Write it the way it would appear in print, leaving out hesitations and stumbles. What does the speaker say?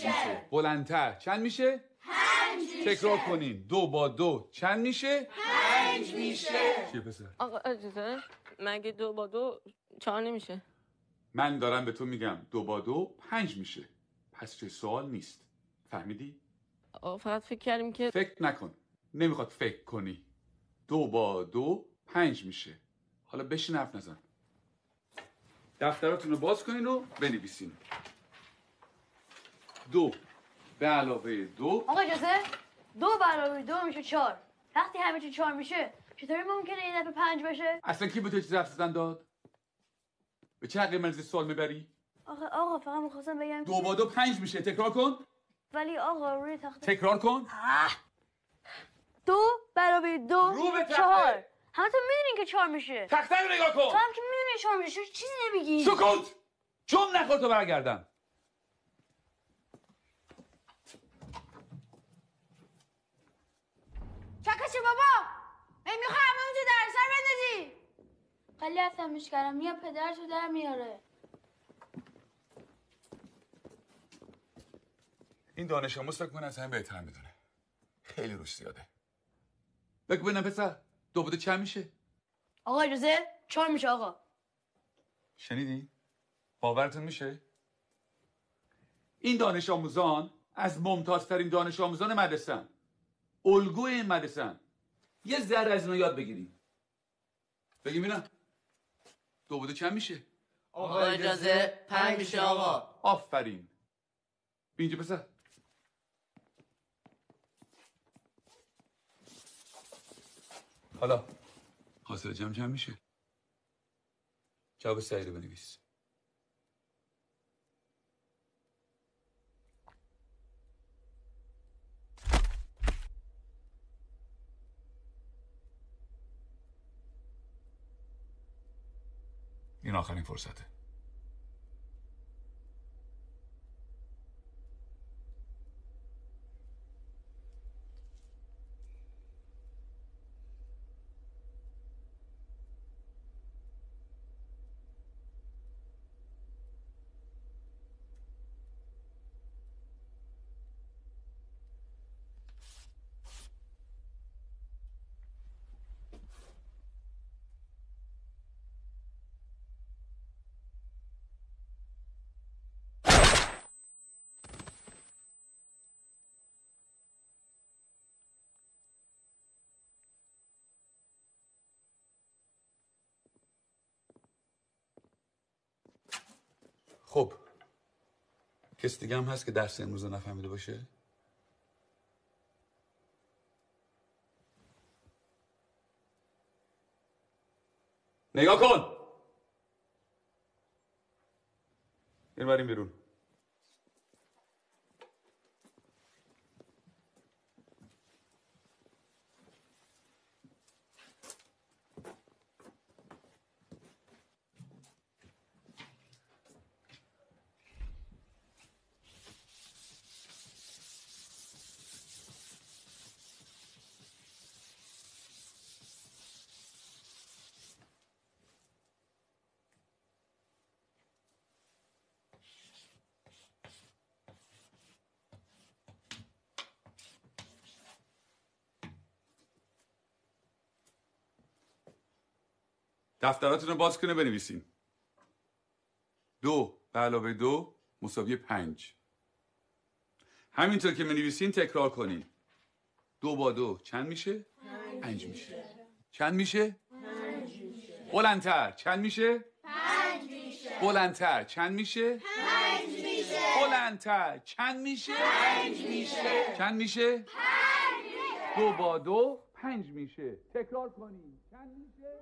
میشه. بلندتر چند میشه؟ 5 میشه. تکرار کنین. 2 با 2 چند میشه؟ 5 میشه. چیه پسر؟ آقا اجازه مگه 2 با 2 4 نمیشه؟ من دارم به تو میگم 2 با 2 5 میشه. پس چه سوال نیست. فهمیدی؟ آقا فقط فکر کردیم که فکر نکن. نمیخواد فکر کنی. 2 با 2 5 میشه. حالا بشین حرف نزن. دفتراتون رو باز کنین و بنویسین. 2 به علاوه 2. آقا اجازه 2 به علاوه 2 میشه 4. وقتی همه چی 4 میشه چطوری ممکنه یه دفعه 5 بشه؟ اصلا کی به تو چیز حرف زدن داد؟ به چه حقی من از سوال میبری؟ آقا فقط میخواستم بگم 2 با 2 5 میشه. تکرار کن. ولی آقا روی تخته تکرار کن. 2 به علاوه 2 رو به تخته. 4. همتون میدونین که 4 میشه. تخته رو نگاه تو کن. هم که میدونی 4 میشه چیزی نمیگی. سکوت. چون نخور تو برگردم. چکشه بابا. میخوای همه اونجا در سر بندازی. خیلی عصبیش کردم. یا پدرشو در میاره. این دانش آموز فکر کنه از همه بهتر میدونه. خیلی روش زیاده. بگو ببینم پسر 2 با 2 چند میشه؟ آقا اجازه 4 میشه آقا. شنیدی؟ باورتون میشه؟ این دانش آموزان از ممتازترین دانش آموزان مدرسه‌ان. الگوی این مدرسه‌ان. یه ذره از اینا یاد بگیریم. بگیم اینا 2 با 2 چند میشه؟ آقا اجازه 5 میشه آقا. آفرین. بیا اینجا پسر. حالا حاصل جمع چند میشه؟ جواب صحیح رو بنویس. این آخرین فرصته. خب کسی دیگه هم هست که درس امروز رو نفهمیده باشه؟ نگاه کن. بریم بیرون. دفتراتون رو باز کنه بنویسین. 2 به علاوه 2 مساوی 5. همینطور که بنویسین تکرار کنین. 2 با 2 چند میشه؟ 5 میشه. چند میشه؟ 5 میشه. بلندتر چند میشه؟ 5 میشه. بلندتر چند میشه؟ 5 میشه. بلندتر چند میشه؟ 5 میشه. چند میشه؟ 5 میشه. 2 با 2 5 میشه. تکرار کنین. چند میشه؟